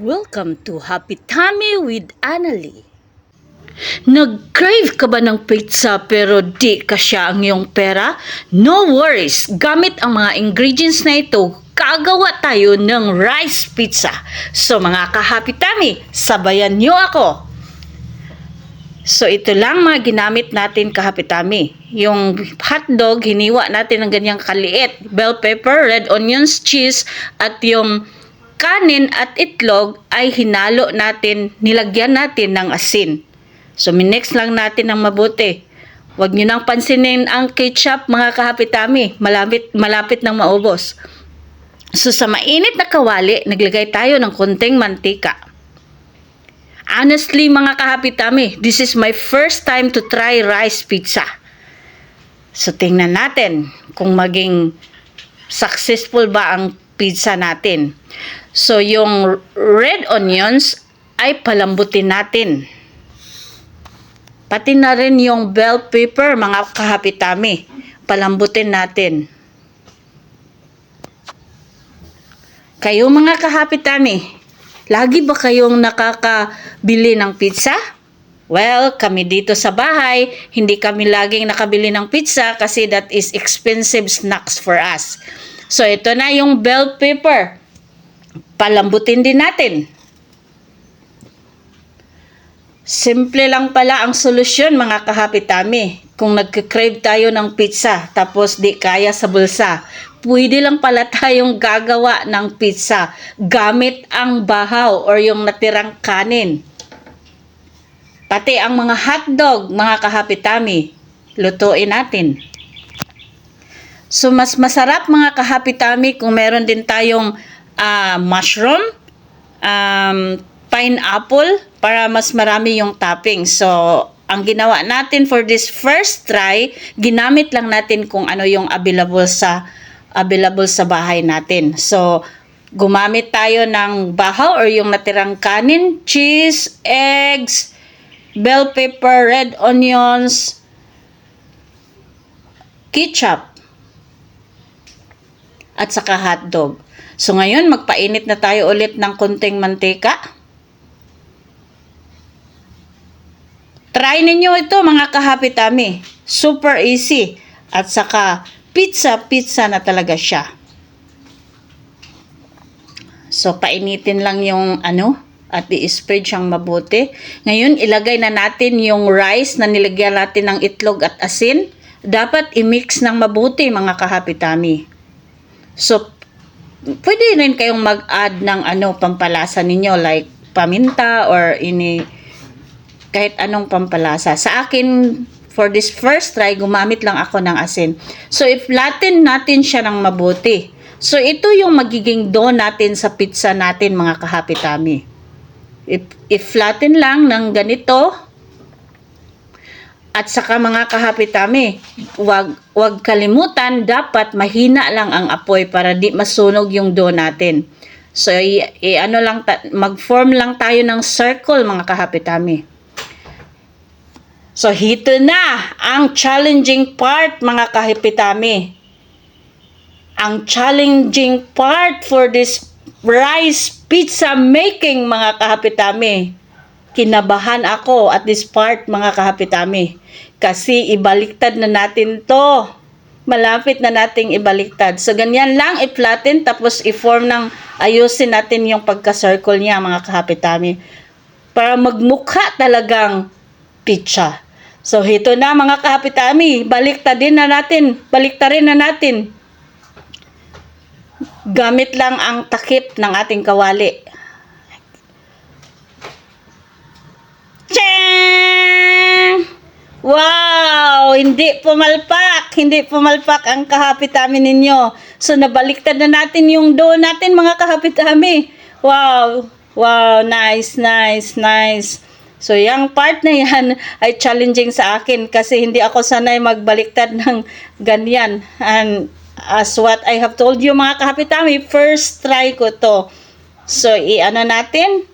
Welcome to Happy Tummy with Annalie. Nag-crave ka ba ng pizza pero di kasya ang iyong pera? No worries! Gamit ang mga ingredients na ito, kagawa tayo ng rice pizza. So mga ka-Happy Tummy, sabayan niyo ako! So ito lang mga ginamit natin ka-Happy Tummy. Yung hotdog, hiniwa natin ng ganyang kaliit. Bell pepper, red onions, cheese, at yung kanin at itlog ay hinalo natin, nilagyan natin ng asin. So minix lang natin ng mabuti. Huwag nyo nang pansinin ang ketchup mga ka-Happy Tummy. Malapit nang maubos. So sa mainit na kawali, naglagay tayo ng konting mantika. Honestly mga ka-Happy Tummy, this is my first time to try rice pizza. So tingnan natin kung maging successful ba ang pizza natin. So yung red onions ay palambutin natin. Pati na rin yung bell pepper mga ka-Happy Tummy, palambutin natin. Kayo mga ka-Happy Tummy, lagi ba kayong nakakabili ng pizza? Well, kami dito sa bahay, hindi kami laging nakabili ng pizza kasi that is expensive snacks for us. So, ito na yung bell pepper. Palambutin din natin. Simple lang pala ang solusyon mga ka-Happy Tummy. Kung nagka-crave tayo ng pizza tapos di kaya sa bulsa, pwede lang pala tayong gagawa ng pizza gamit ang bahaw or yung natirang kanin. Pati ang mga hotdog, mga ka-Happy Tummy, lutuin natin. So mas masarap mga ka-Happy Tummy kung meron din tayong mushroom, pineapple, para mas marami yung topping. So, ang ginawa natin for this first try, ginamit lang natin kung ano yung available sa bahay natin. So, gumamit tayo ng bahaw or yung natirang kanin, cheese, eggs, bell pepper, red onions, ketchup, at saka hotdog. So, ngayon, magpainit na tayo ulit ng konting mantika. Try ninyo ito mga ka-Happy Tummy. Super easy. At saka pizza na talaga siya. So painitin lang yung at i-spread siyang mabuti. Ngayon ilagay na natin yung rice na nilagyan natin ng itlog at asin. Dapat i-mix ng mabuti mga ka-Happy Tummy. So pwede rin kayong mag-add ng pampalasa ninyo like paminta or kahit anong pampalasa. Sa akin, for this first try, gumamit lang ako ng asin. So, i-flatten natin siya ng mabuti. So, ito yung magiging dough natin sa pizza natin, mga ka-Happy Tummy. I-flatten lang ng ganito. At saka mga ka-Happy Tummy, wag kalimutan, dapat mahina lang ang apoy para di masunog yung dough natin. So, mag-form lang tayo ng circle, mga ka-Happy Tummy. So, hito na ang challenging part, mga ka-Happy Tummy. Ang challenging part for this rice pizza making, mga ka-Happy Tummy. Kinabahan ako at this part, mga ka-Happy Tummy. Kasi ibaliktad na natin to. Malapit na nating ibaliktad. So, ganyan lang, i-flatten, tapos ayusin natin yung pagka-circle niya, mga ka-Happy Tummy. Para magmukha talagang pizza. So, ito na mga ka-Happy Tummy. Baliktarin na natin. Gamit lang ang takip ng ating kawali. Tchang! Wow! Hindi pumalpak ang ka-Happy Tummy ninyo. So, nabaliktad na natin yung dough natin mga ka-Happy Tummy. Wow! Wow! Nice. So, yung part na yan ay challenging sa akin kasi hindi ako sanay magbaliktad ng ganyan. And as what I have told you mga ka-Happy Tummy, first try ko to. So, natin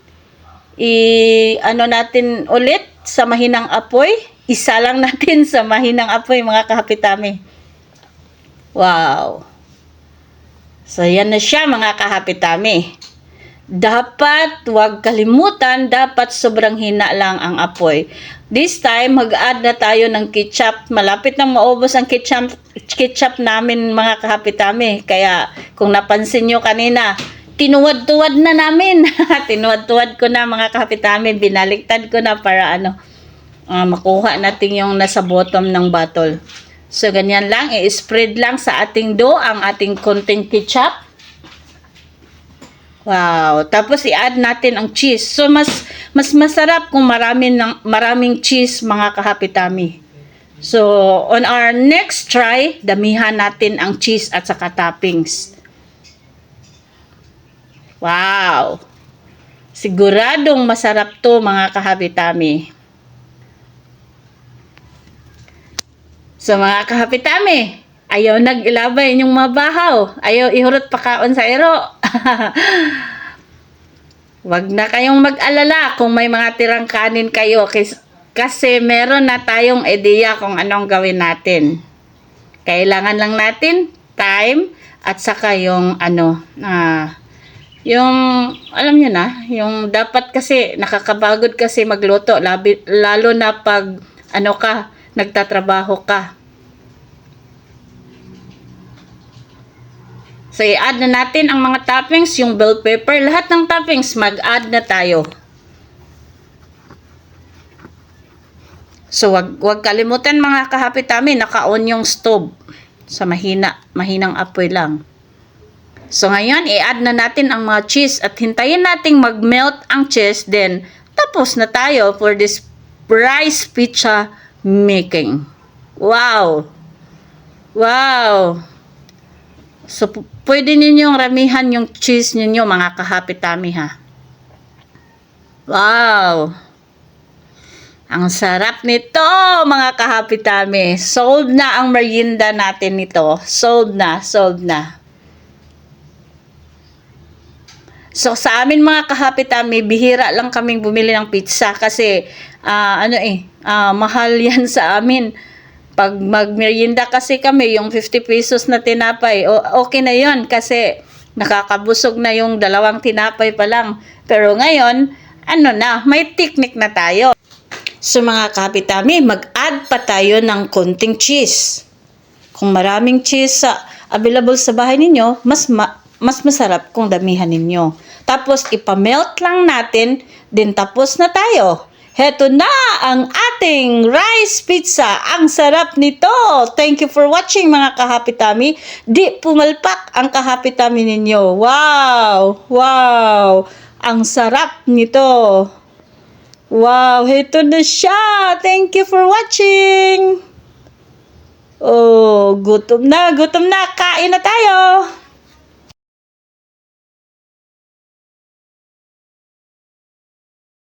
ulit sa mahinang apoy. Isa lang natin sa mahinang apoy mga ka-Happy Tummy. Wow! So, yan na siya mga ka-Happy Tummy. dapat wag kalimutan, dapat sobrang hina lang ang apoy. This time, mag-add na tayo ng ketchup. Malapit nang maubos ang ketchup namin mga kahapitami. Kaya kung napansin nyo kanina, tinuwad-tuwad na namin. Tinuwad-tuwad ko na mga kahapitami. Binaliktad ko na para makuha natin yung nasa bottom ng bottle. So, ganyan lang. I-spread lang sa ating dough ang ating konting ketchup. Wow. Tapos i-add natin ang cheese. So mas masarap kung maraming cheese mga kahapitami. So on our next try, damihan natin ang cheese at saka toppings. Wow. Siguradong masarap to mga kahapitami. So mga kahapitami, ayaw nag-ilabay inyong mabahaw. Ayaw ihurot pakaon sa ero. Wag na kayong mag-alala kung may mga tirang kanin kayo kasi meron na tayong ideya kung anong gawin natin. Kailangan lang natin time at saka yung yung alam niyo na, yung dapat kasi nakakabagod kasi magluto lalo na pag nagtatrabaho ka. So, i-add na natin ang mga toppings, yung bell pepper. Lahat ng toppings, mag-add na tayo. So, wag kalimutan mga kahapitami, naka-on yung stove. Sa mahinang apoy lang. So, ngayon, i-add na natin ang mga cheese at hintayin nating mag-melt ang cheese. Then, tapos na tayo for this rice pizza making. Wow! Wow! So, pwede ninyong ramihan yung cheese ninyo, mga kahapitami, ha? Wow! Ang sarap nito, mga kahapitami. Sold na ang merienda natin nito. Sold na, sold na. So, sa amin, mga kahapitami, bihira lang kaming bumili ng pizza kasi, mahal yan sa amin. Pag magmerienda kasi kami, yung 50 pesos na tinapay, okay na yon kasi nakakabusog na yung 2 tinapay pa lang. Pero ngayon, may technique na tayo. So mga kapitami, mag-add pa tayo ng konting cheese. Kung maraming cheese available sa bahay ninyo, mas masarap kung damihan ninyo. Tapos ipamelt lang natin, din tapos na tayo. Heto na ang ating rice pizza. Ang sarap nito. Thank you for watching mga kahapitami. Di pumalpak ang kahapitami ninyo. Wow! Wow! Ang sarap nito. Wow! Heto na siya. Thank you for watching. Oh, gutom na. Gutom na. Kain na tayo.